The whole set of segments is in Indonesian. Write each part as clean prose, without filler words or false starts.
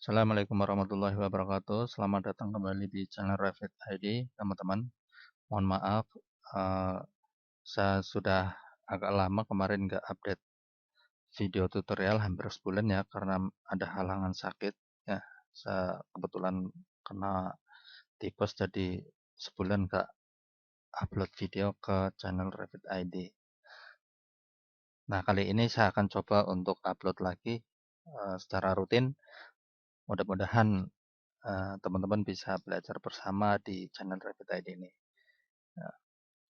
Assalamualaikum warahmatullahi wabarakatuh. Selamat datang kembali di channel Revit ID, teman-teman. Mohon maaf, eh, saya sudah agak lama kemarin nggak update video tutorial, hampir sebulan ya, karena ada halangan sakit. Ya, saya kebetulan kena tipes, jadi sebulan nggak upload video ke channel Revit ID. Nah, kali ini saya akan coba untuk upload lagi secara rutin. Mudah-mudahan teman-teman bisa belajar bersama di channel Revit ID ini.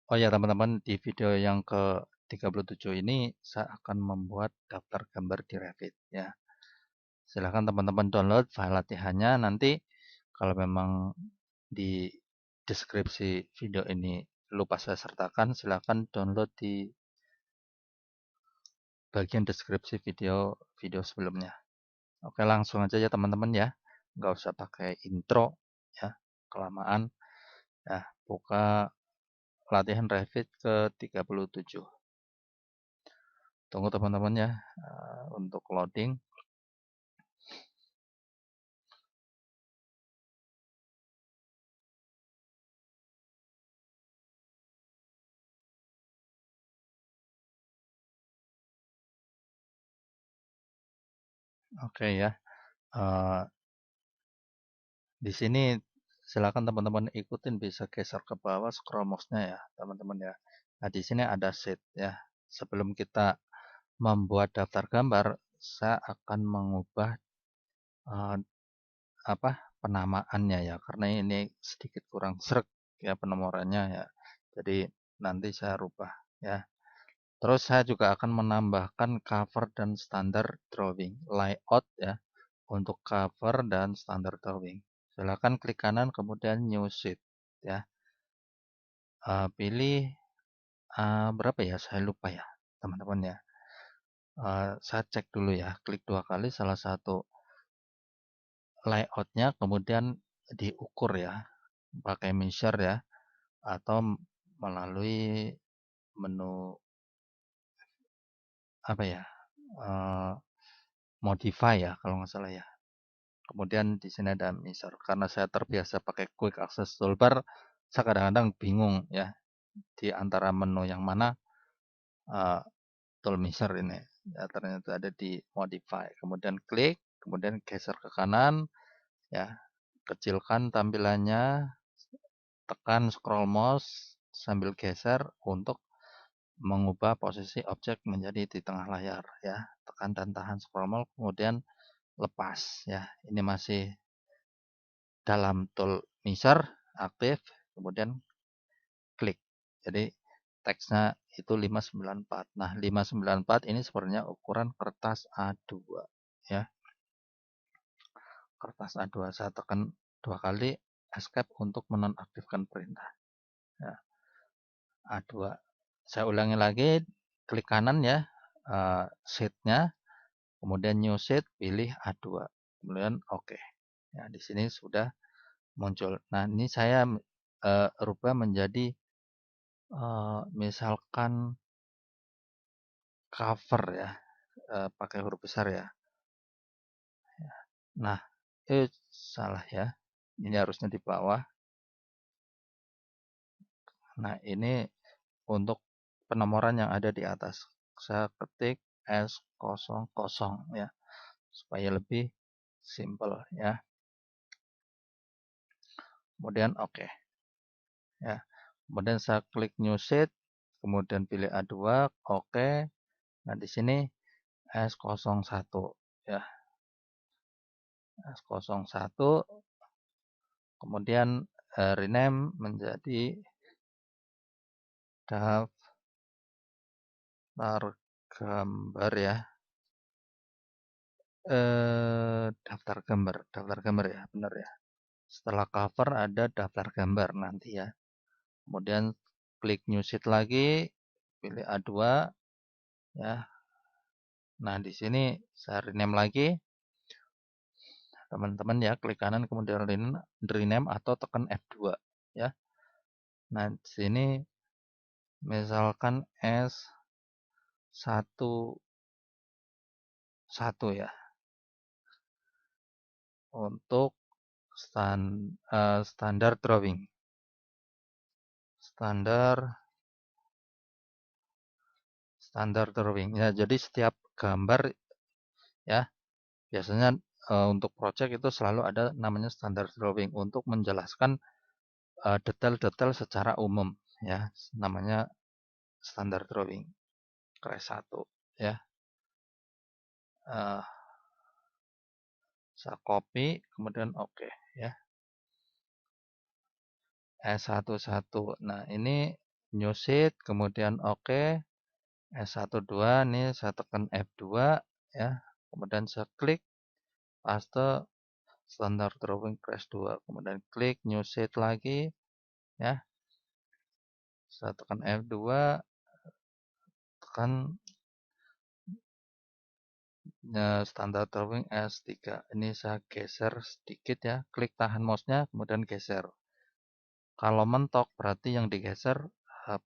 Oh ya teman-teman, di video yang ke-37 ini saya akan membuat daftar gambar di Revit ya. Silahkan teman-teman download file latihannya. Nanti kalau memang di deskripsi video ini lupa saya sertakan, silahkan download di bagian deskripsi video sebelumnya. Oke, langsung aja ya teman-teman ya. Nggak usah pakai intro ya, kelamaan. Ya, buka latihan Revit ke-37. Tunggu teman-teman ya untuk loading. Oke ya. Di sini silakan teman-teman ikutin, bisa geser ke bawah scroll mouse-nya ya, teman-teman ya. Nah, di sini ada sheet ya. Sebelum kita membuat daftar gambar, saya akan mengubah eh, penamaannya ya, karena ini sedikit kurang sreg ya penomorannya ya. Jadi nanti saya rubah ya. Terus saya juga akan menambahkan cover dan standar drawing layout ya, untuk cover dan standar drawing. Silakan klik kanan kemudian new sheet ya. Pilih berapa ya? Saya lupa ya, teman-teman ya. Saya cek dulu ya. Klik 2 kali salah satu layoutnya, kemudian diukur ya, pakai measure ya, atau melalui menu apa ya? Modify ya kalau nggak salah ya. Kemudian di sini ada measure. Karena saya terbiasa pakai quick access toolbar, saya kadang-kadang bingung ya di antara menu yang mana uh, tool measure ini. Ya, ternyata ada di modify. Kemudian klik, kemudian geser ke kanan, ya, kecilkan tampilannya, tekan scroll mouse sambil geser untuk mengubah posisi objek menjadi di tengah layar, ya. Tekan dan tahan scroll mouse, kemudian lepas, ya. Ini masih dalam tool measure aktif, kemudian klik. Jadi teksnya itu 594. Nah, 594 ini sebenarnya ukuran kertas A2 ya. Kertas A2 saya tekan 2 kali escape untuk menonaktifkan perintah. Ya, A2. Saya ulangi lagi, klik kanan ya, sheet-nya, kemudian new sheet, pilih A2. Kemudian oke. Ya, di sini sudah muncul. Nah, ini saya rubah menjadi misalkan cover ya, pakai huruf besar ya. Nah, salah ya. Ini harusnya di bawah. Nah, ini untuk penomoran yang ada di atas. Saya ketik S00 ya, supaya lebih simple ya. Kemudian oke. Ya. Kemudian saya klik new sheet, kemudian pilih A2, oke. Nah, di sini S01 ya. S01, kemudian rename menjadi daftar gambar ya. Daftar gambar ya, benar ya. Setelah cover ada daftar gambar nanti ya. Kemudian klik new sheet lagi, pilih A2 ya. Nah, di sini saya rename lagi. Teman-teman ya, klik kanan kemudian rename atau tekan F2 ya. Nah, di sini misalkan S11 ya. untuk standar drawing. Standar drawing. Ya, jadi setiap gambar ya biasanya untuk project itu selalu ada namanya standar drawing untuk menjelaskan detail-detail secara umum ya, namanya standar drawing. Crash 1 ya. Saya copy kemudian oke ya. S11. Nah, ini new sheet kemudian oke. S12 nih saya tekan F2 ya. Kemudian saya klik paste standard drawing crash 2. Kemudian klik new sheet lagi ya. Saya tekan F2, tekan standar drawing S3. Ini saya geser sedikit ya. Klik tahan mouse-nya kemudian geser. Kalau mentok berarti yang digeser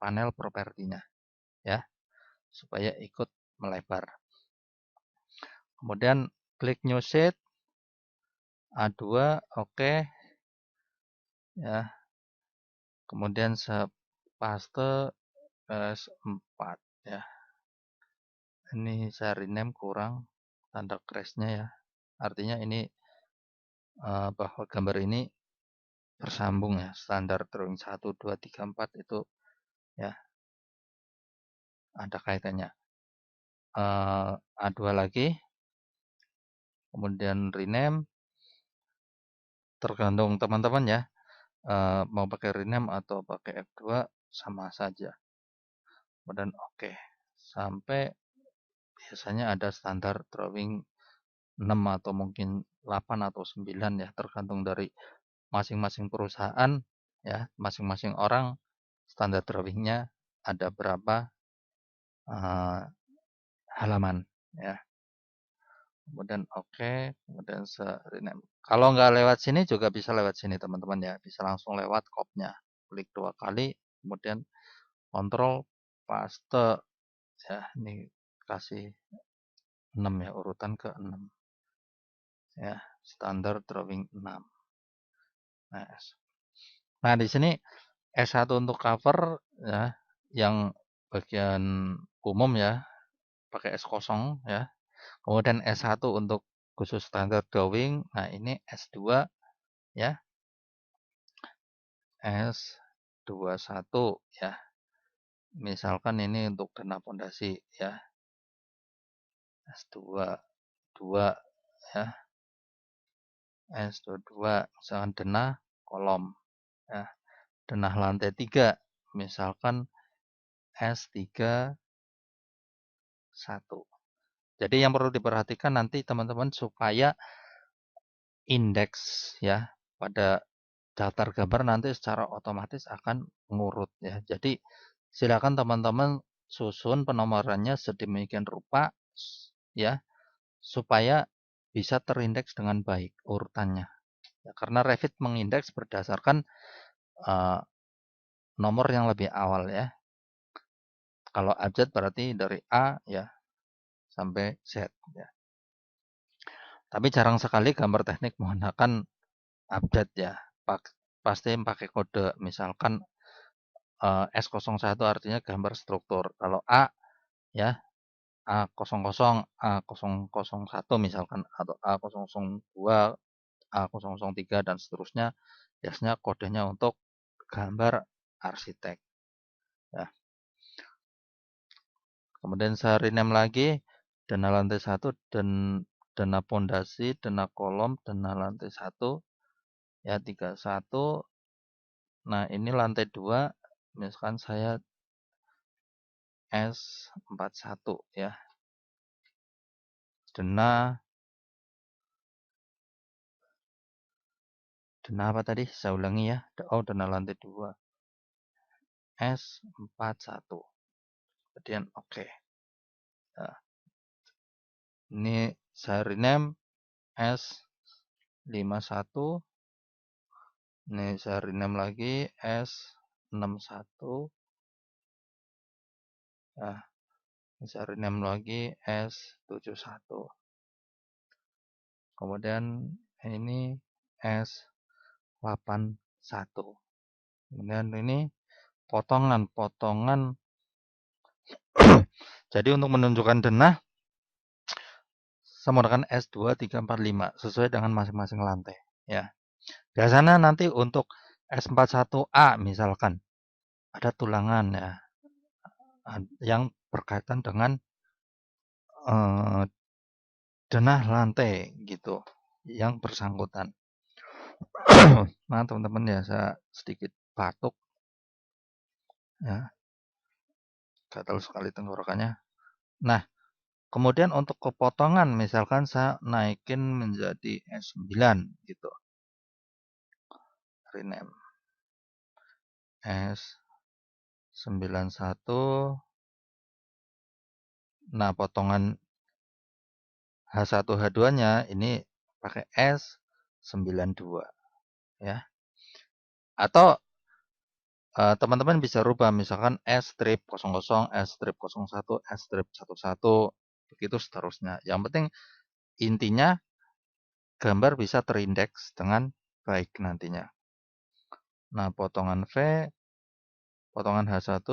panel propertinya ya, supaya ikut melebar. Kemudian klik new sheet A2 oke ya. Kemudian saya paste S4 ya. Ini saya rename kurang tanda crash-nya ya. Artinya ini bahwa gambar ini bersambung ya, standar drawing 1 2 3 4 itu ya ada kaitannya. A2 lagi, kemudian rename, tergantung teman-teman ya, mau pakai rename atau pakai F2 sama saja. Kemudian oke, sampai biasanya ada standar drawing 6 atau mungkin 8 atau 9 ya, tergantung dari masing-masing perusahaan ya, masing-masing orang standar drawingnya ada berapa halaman ya. Kemudian oke, kemudian rename. Kalau nggak lewat sini juga bisa lewat sini teman-teman ya, bisa langsung lewat kopnya. Klik 2 kali, kemudian kontrol paste ya, ini kasih 6 ya, urutan ke 6 ya, standar drawing 6. Nah, di sini S1 untuk cover ya, yang bagian umum ya, pakai S0 ya. Kemudian S1 untuk khusus standar drawing. Nah, ini S2 ya. S21 ya. Misalkan ini untuk dana pondasi ya. S2 2 ya. S22 misalkan dana kolom ya. Dana lantai 3 misalkan S31. Jadi yang perlu diperhatikan nanti teman-teman supaya indeks ya pada daftar gambar nanti secara otomatis akan ngurut ya. Jadi silakan teman-teman susun penomorannya sedemikian rupa ya supaya bisa terindeks dengan baik urutannya. Ya, karena Revit mengindeks berdasarkan uh, nomor yang lebih awal ya. Kalau abjad berarti dari A ya sampai Z ya. Tapi jarang sekali gambar teknik menggunakan abjad ya. Pasti pakai kode misalkan S01 artinya gambar struktur. Kalau A ya A00, A001 misalkan atau A002, A003 dan seterusnya biasanya kodenya untuk gambar arsitek ya. Kemudian saya rename lagi dana lantai 1 dan dana pondasi, dana kolom, dana lantai 1 ya 31. Nah, ini lantai 2 misalkan saya S41 ya. Dana apa tadi? Saya ulangi ya. Oh, dana lantai 2. S41. Kemudian oke. Nah, ini saya rename S51. Ini saya rename lagi S61. Nah, ini saya rename lagi S71. Kemudian ini S81. Kemudian ini potongan. Jadi untuk menunjukkan denah, saya menggunakan S2345 sesuai dengan masing-masing lantai. Ya. Biasanya nanti untuk S41A misalkan ada tulangan ya yang berkaitan dengan denah lantai gitu yang bersangkutan. Nah teman-teman ya, saya sedikit batuk ya, gatal sekali tenggorokannya. Nah kemudian untuk kepotongan misalkan saya naikin menjadi S9 gitu, rename S91. Nah potongan H1 H2-nya ini pakai S92 ya. Atau teman-teman bisa rubah misalkan S-00, S-01, S-11, begitu seterusnya. Yang penting intinya gambar bisa terindeks dengan baik nantinya. Nah, potongan V, potongan H1,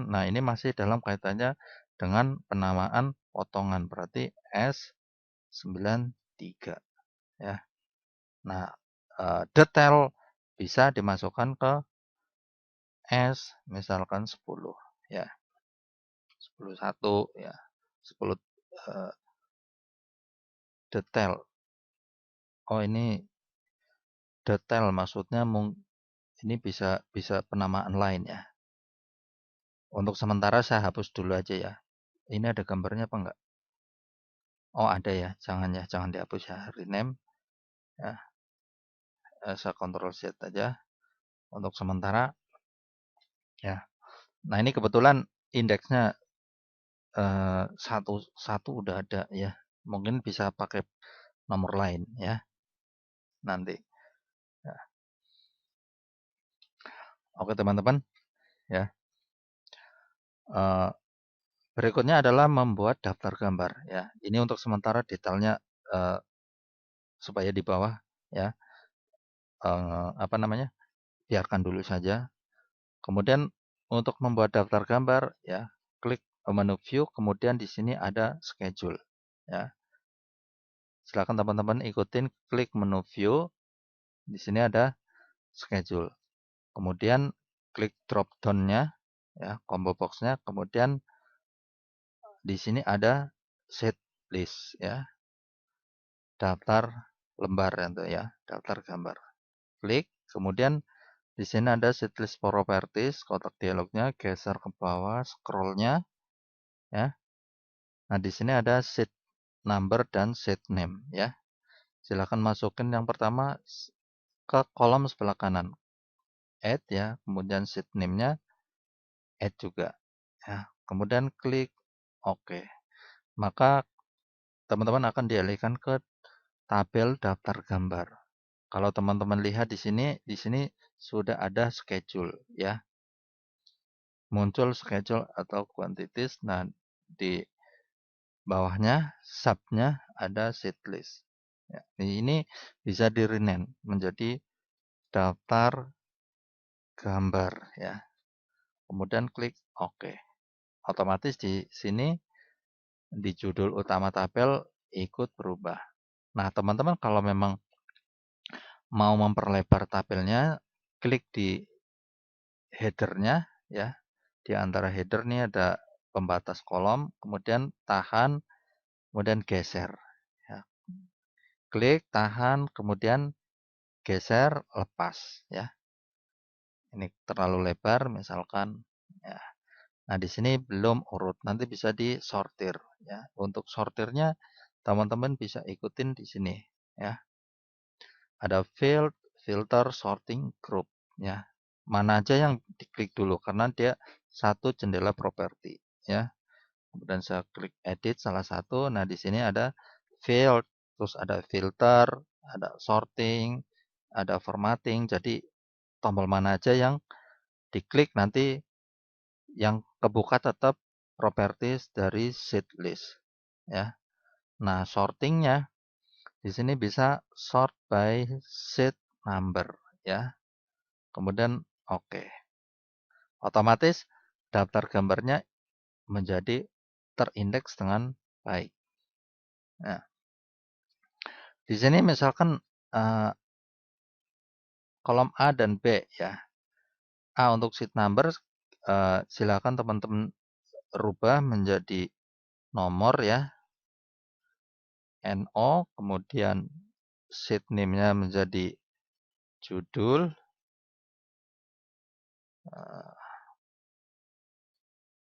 nah ini masih dalam kaitannya dengan penamaan potongan, berarti S93 ya. Nah, detail bisa dimasukkan ke S misalkan 10 ya. 10.1 ya. 10 detail. Oh, ini detail maksudnya ini bisa penamaan lain ya. Untuk sementara saya hapus dulu aja ya. Ini ada gambarnya apa enggak? Oh, ada ya. Jangan dihapus ya. Rename ya. Saya Ctrl Z aja untuk sementara ya. Nah, ini kebetulan indeksnya satu udah ada ya. Mungkin bisa pakai nomor lain ya nanti. Ya. Oke teman-teman ya. Berikutnya adalah membuat daftar gambar ya. Ini untuk sementara detailnya supaya di bawah ya biarkan dulu saja. Kemudian untuk membuat daftar gambar ya, klik menu view, kemudian di sini ada schedule ya. Silakan teman-teman ikutin, klik menu view. Di sini ada schedule. Kemudian klik drop down-nya ya, combo box-nya, kemudian di sini ada set list ya. Daftar lembar ya, daftar gambar. Klik, kemudian di sini ada set list properties, kotak dialognya, geser ke bawah, scrollnya ya. Nah, di sini ada sheet number dan sheet name ya. Silakan masukin yang pertama ke kolom sebelah kanan. Add ya, kemudian sheet name-nya add juga ya. Kemudian klik OK. Maka teman-teman akan dialihkan ke tabel daftar gambar. Kalau teman-teman lihat di sini sudah ada schedule ya. Muncul schedule atau quantities. Nah, di bawahnya sub-nya ada set list. Ya, ini bisa di-rename menjadi daftar gambar ya. Kemudian klik OK. Otomatis di sini di judul utama tabel ikut berubah. Nah, teman-teman kalau memang mau memperlebar tabelnya, klik di header-nya ya. Di antara header ini ada pembatas kolom, kemudian tahan, kemudian geser ya. Klik, tahan, kemudian geser, lepas ya. Ini terlalu lebar misalkan ya. Nah, di sini belum urut, nanti bisa disortir ya. Untuk sortirnya teman-teman bisa ikutin di sini ya. Ada field, filter, sorting, group ya. Mana aja yang diklik dulu karena dia satu jendela properti ya. Kemudian saya klik edit salah satu. Nah, di sini ada field, terus ada filter, ada sorting, ada formatting. Jadi tombol mana aja yang diklik nanti yang kebuka tetap properties dari sheet list ya. Nah, sortingnya Di sini bisa sort by sheet number ya. Kemudian oke. Otomatis daftar gambarnya menjadi terindeks dengan baik. Nah, di sini misalkan kolom A dan B ya. A untuk sheet number silakan teman-teman rubah menjadi nomor ya. NO, kemudian sheet name-nya menjadi judul,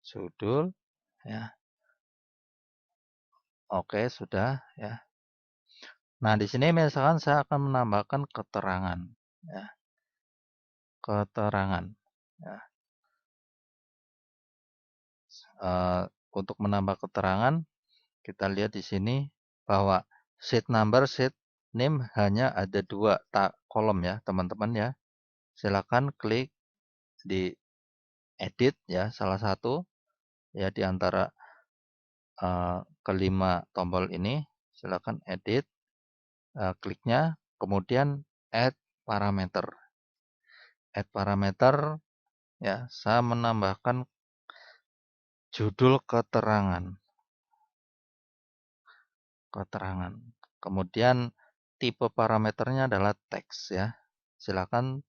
judul ya. Oke, sudah ya. Nah, di sini misalkan saya akan menambahkan keterangan ya. Keterangan ya. Untuk menambah keterangan kita lihat di sini bahwa sheet number, sheet name hanya ada 2 kolom ya, teman-teman ya. Silakan klik di edit ya, salah satu ya di antara kelima tombol ini. Silakan edit, kliknya, kemudian add parameter. Add parameter ya, saya menambahkan judul keterangan. Keterangan. Kemudian tipe parameternya adalah teks ya. Silakan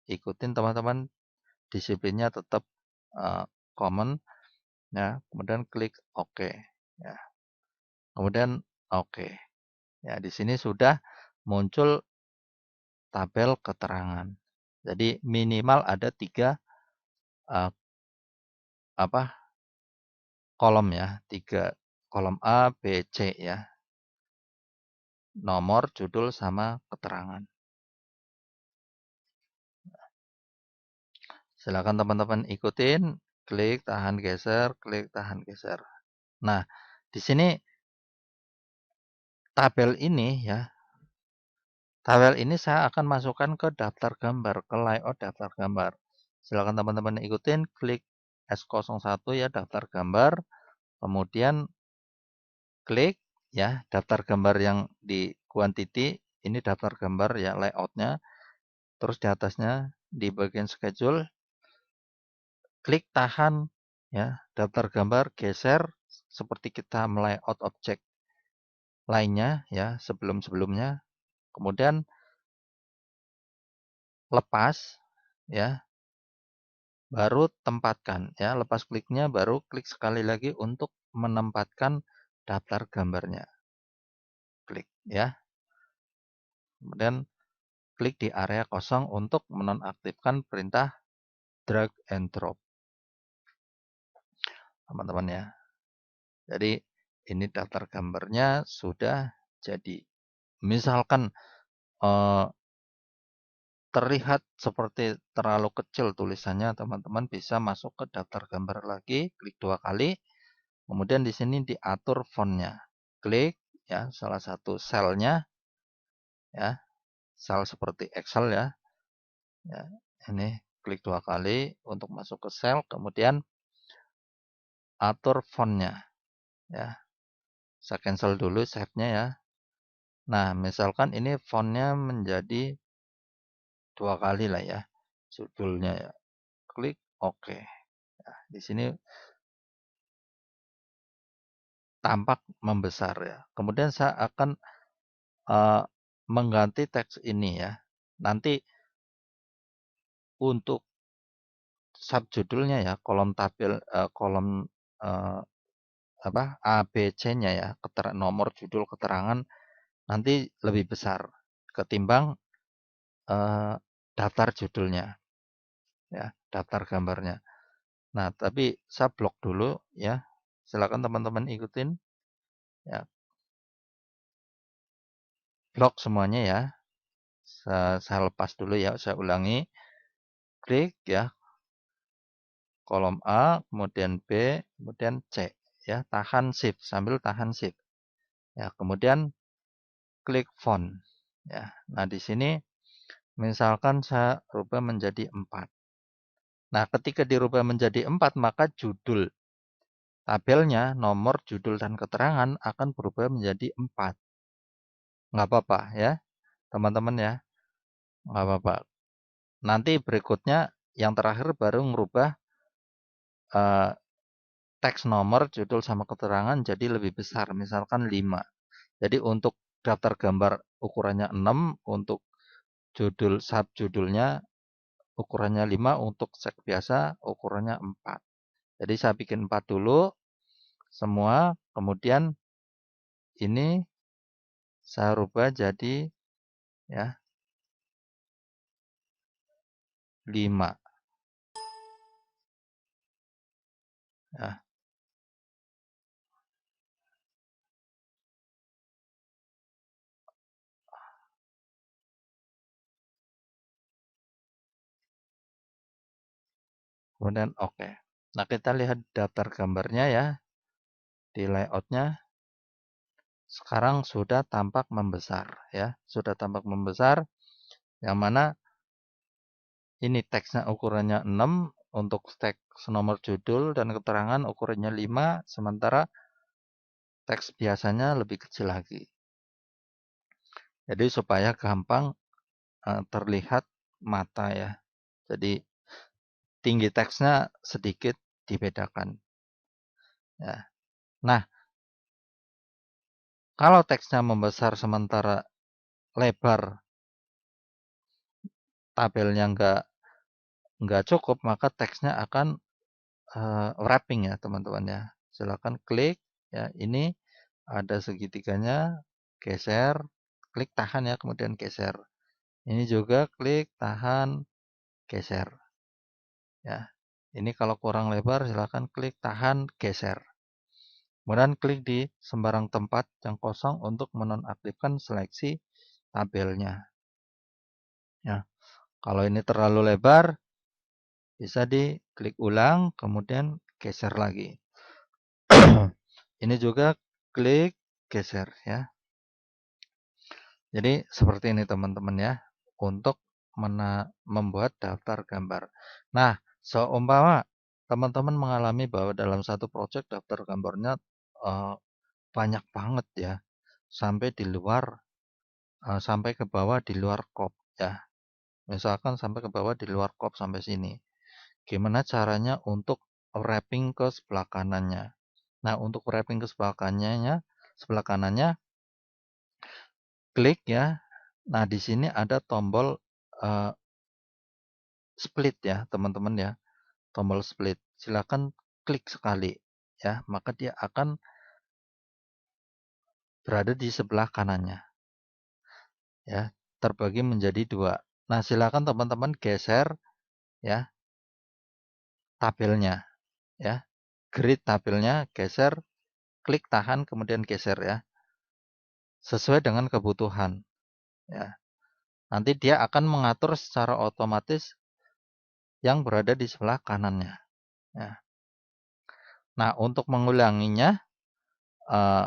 ikutin teman-teman, disiplinnya tetap common ya. Kemudian klik OK ya. Kemudian OK. Ya, di sini sudah muncul tabel keterangan. Jadi minimal ada 3 kolom ya, 3 kolom A, B, C ya. Nomor, judul sama keterangan. Silakan teman-teman ikutin, klik, tahan, geser, klik, tahan, geser. Nah, di sini tabel ini ya, tabel ini saya akan masukkan ke daftar gambar, ke layout daftar gambar. Silakan teman-teman ikutin, klik S01 ya, daftar gambar, kemudian klik ya, daftar gambar yang di quantity, ini daftar gambar ya, layoutnya. Terus di atasnya, di bagian schedule, klik tahan ya, daftar gambar, geser seperti kita melayout objek lainnya ya, sebelum-sebelumnya. Kemudian lepas ya, baru tempatkan ya, lepas kliknya baru klik sekali lagi untuk menempatkan daftar gambarnya. Klik ya. Kemudian klik di area kosong untuk menonaktifkan perintah drag and drop. Teman-teman ya. Jadi ini daftar gambarnya sudah jadi. Misalkan terlihat seperti terlalu kecil tulisannya, teman-teman bisa masuk ke daftar gambar lagi, klik 2 kali. Kemudian di sini diatur fontnya. Klik ya salah satu selnya ya, sel seperti Excel ya. Ya, ini klik 2 kali untuk masuk ke sel, kemudian atur fontnya ya. Saya cancel dulu save-nya ya. Nah, misalkan ini fontnya menjadi 2 kali lah ya, judulnya ya. Klik OK. Nah, di sini tampak membesar ya. Kemudian saya akan mengganti teks ini ya. Nanti untuk subjudulnya ya, kolom tabel kolom A, B, C-nya ya, nomor, judul, keterangan nanti lebih besar ketimbang daftar judulnya ya, daftar gambarnya. Nah, tapi saya blok dulu ya. Silakan teman-teman ikutin ya. Blok semuanya ya. Saya lepas dulu ya, saya ulangi. Klik ya, kolom A, kemudian B, kemudian C ya, tahan shift sambil tahan shift. Ya, kemudian klik font ya. Nah, di sini misalkan saya rubah menjadi 4. Nah, ketika dirubah menjadi 4, maka judul tabelnya, nomor, judul, dan keterangan akan berubah menjadi 4. nggak apa-apa ya, teman-teman ya, nggak apa-apa. Nanti berikutnya yang terakhir baru ngerubah eh, teks nomor, judul sama keterangan jadi lebih besar, misalkan 5. Jadi untuk daftar gambar ukurannya 6, untuk judul subjudulnya ukurannya 5, untuk teks biasa ukurannya 4. Jadi saya bikin 4 dulu semua, kemudian ini saya rubah jadi ya 5 ya. Kemudian oke. Nah, kita lihat daftar gambarnya ya. Di layoutnya sekarang sudah tampak membesar ya. Sudah tampak membesar, yang mana ini teksnya ukurannya 6, untuk teks nomor judul dan keterangan ukurannya 5, sementara teks biasanya lebih kecil lagi. Jadi supaya gampang terlihat mata ya. Jadi tinggi teksnya sedikit dibedakan ya. Nah, kalau teksnya membesar sementara lebar tabelnya nggak cukup, maka teksnya akan wrapping ya teman-teman ya. Silakan klik ya, ini ada segitiganya, geser, klik tahan ya, kemudian geser. Ini juga klik tahan, geser ya. Ini kalau kurang lebar silakan klik tahan, geser. Kemudian klik di sembarang tempat yang kosong untuk menonaktifkan seleksi tabelnya ya. Kalau ini terlalu lebar, bisa diklik ulang, kemudian geser lagi. Ini juga klik, geser ya. Jadi seperti ini teman-teman ya, untuk membuat daftar gambar. Nah, seumpama teman-teman mengalami bahwa dalam satu project daftar gambarnya eh, banyak banget ya, sampai di luar, sampai ke bawah di luar kop ya. Misalkan sampai ke bawah di luar kop sampai sini. Gimana caranya untuk wrapping ke sebelah kanannya? Nah, untuk wrapping ke sebelah kanannya klik ya. Nah, di sini ada tombol eh, split ya, teman-teman ya. Tombol split. Silakan klik sekali ya, maka dia akan berada di sebelah kanannya ya, terbagi menjadi 2. Nah, silakan teman-teman geser ya tabelnya ya. Grid tabelnya geser, klik tahan kemudian geser ya. Sesuai dengan kebutuhan ya. Nanti dia akan mengatur secara otomatis yang berada di sebelah kanannya ya. Nah, untuk mengulanginya, uh,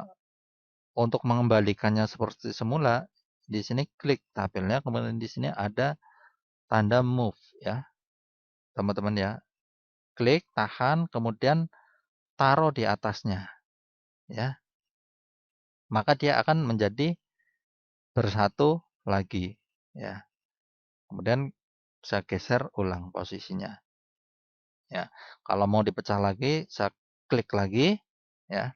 untuk mengembalikannya seperti semula, di sini klik tabelnya, kemudian di sini ada tanda move ya, teman-teman ya. Klik, tahan, kemudian taruh di atasnya ya. Maka dia akan menjadi bersatu lagi ya. Kemudian saya geser ulang posisinya ya. Kalau mau dipecah lagi, saya klik lagi ya.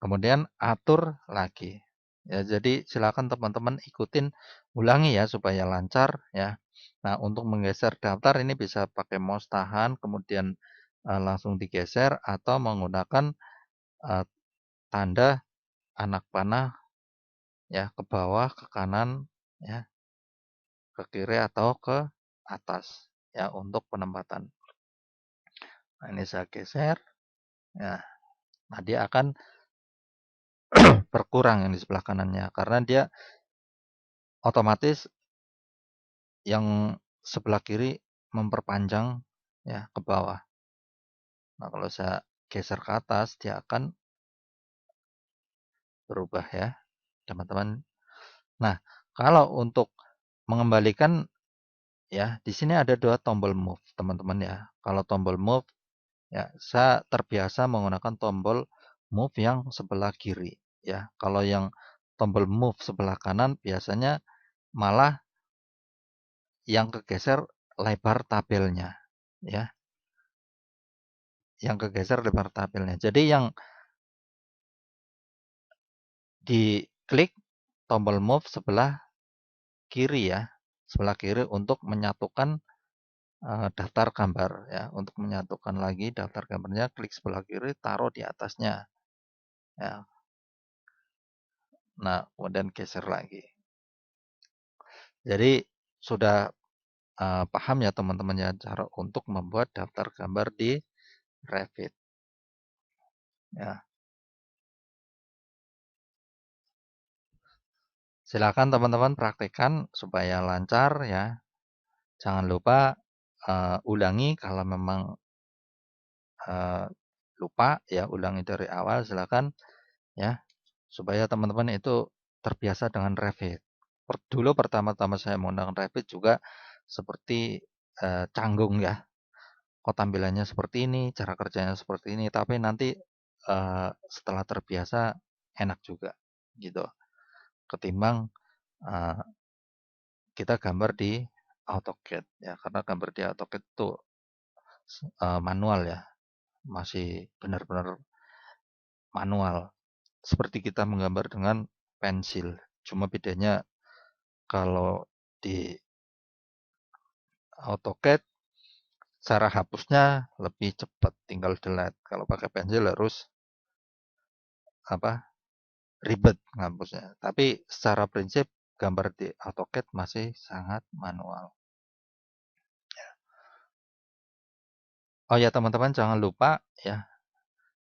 Kemudian atur lagi. Ya, jadi silakan teman-teman ikutin, ulangi ya supaya lancar ya. Nah, untuk menggeser daftar ini bisa pakai mouse tahan, kemudian langsung digeser atau menggunakan eh, tanda anak panah ya, ke bawah, ke kanan ya, ke kiri atau ke atas ya untuk penempatan. Nah, ini saya geser ya. Nah, dia akan berkurang yang di sebelah kanannya karena dia otomatis yang sebelah kiri memperpanjang ya ke bawah. Nah, kalau saya geser ke atas, dia akan berubah ya, teman-teman. Nah, kalau untuk mengembalikan ya, di sini ada 2 tombol move, teman-teman ya. Kalau tombol move ya, saya terbiasa menggunakan tombol move yang sebelah kiri ya. Kalau yang tombol move sebelah kanan biasanya malah yang kegeser lebar tabelnya, ya. Yang kegeser lebar tabelnya. Jadi yang diklik tombol move sebelah kiri ya, sebelah kiri untuk menyatukan daftar gambar ya. Untuk menyatukan lagi daftar gambarnya, klik sebelah kiri, taruh di atasnya. Ya. Nah, kemudian geser lagi. Jadi sudah paham ya teman-teman ya cara untuk membuat daftar gambar di Revit. Ya. Silakan teman-teman praktekkan supaya lancar ya. Jangan lupa ulangi kalau memang lupa ya, ulangi dari awal silakan ya, supaya teman-teman itu terbiasa dengan Revit. Dulu pertama-tama saya menggunakan Revit juga seperti canggung ya. Kok tampilannya seperti ini, cara kerjanya seperti ini, tapi nanti setelah terbiasa enak juga gitu. Ketimbang eh, kita gambar di AutoCAD ya, karena gambar di AutoCAD itu manual ya, masih benar-benar manual. Seperti kita menggambar dengan pensil. Cuma bedanya kalau di AutoCAD cara hapusnya lebih cepat, tinggal delete. Kalau pakai pensil harus apa? Ribet ngapusnya. Tapi secara prinsip gambar di AutoCAD masih sangat manual. Oh ya teman-teman, jangan lupa ya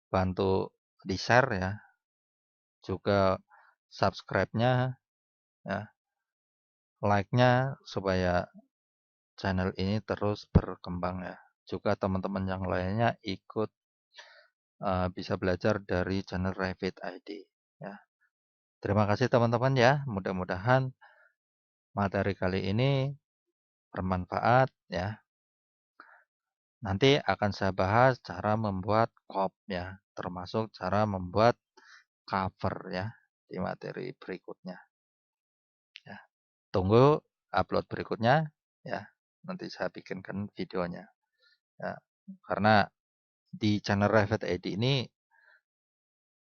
bantu di-share ya, juga subscribe-nya ya, like-nya supaya channel ini terus berkembang ya. Juga teman-teman yang lainnya ikut bisa belajar dari channel Revit ID ya. Terima kasih teman-teman ya. Mudah-mudahan materi kali ini bermanfaat ya. Nanti akan saya bahas cara membuat COP ya, termasuk cara membuat cover ya di materi berikutnya. Ya. Tunggu upload berikutnya ya. Nanti saya bikinkan videonya. Ya. Karena di channel Revit ID ini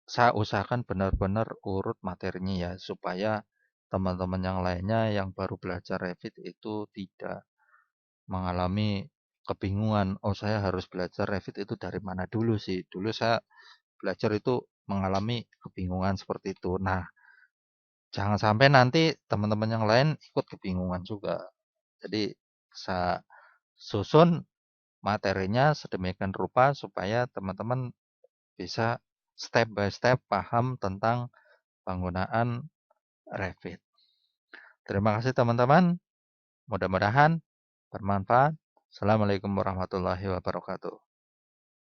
saya usahakan benar-benar urut materinya ya, supaya teman-teman yang lainnya yang baru belajar Revit itu tidak mengalami kebingungan. Oh, saya harus belajar Revit itu dari mana dulu sih? Dulu saya belajar itu mengalami kebingungan seperti itu. Nah, jangan sampai nanti teman-teman yang lain ikut kebingungan juga. Jadi, saya susun materinya sedemikian rupa supaya teman-teman bisa step by step paham tentang penggunaan Revit. Terima kasih teman-teman. Mudah-mudahan bermanfaat. Assalamualaikum warahmatullahi wabarakatuh.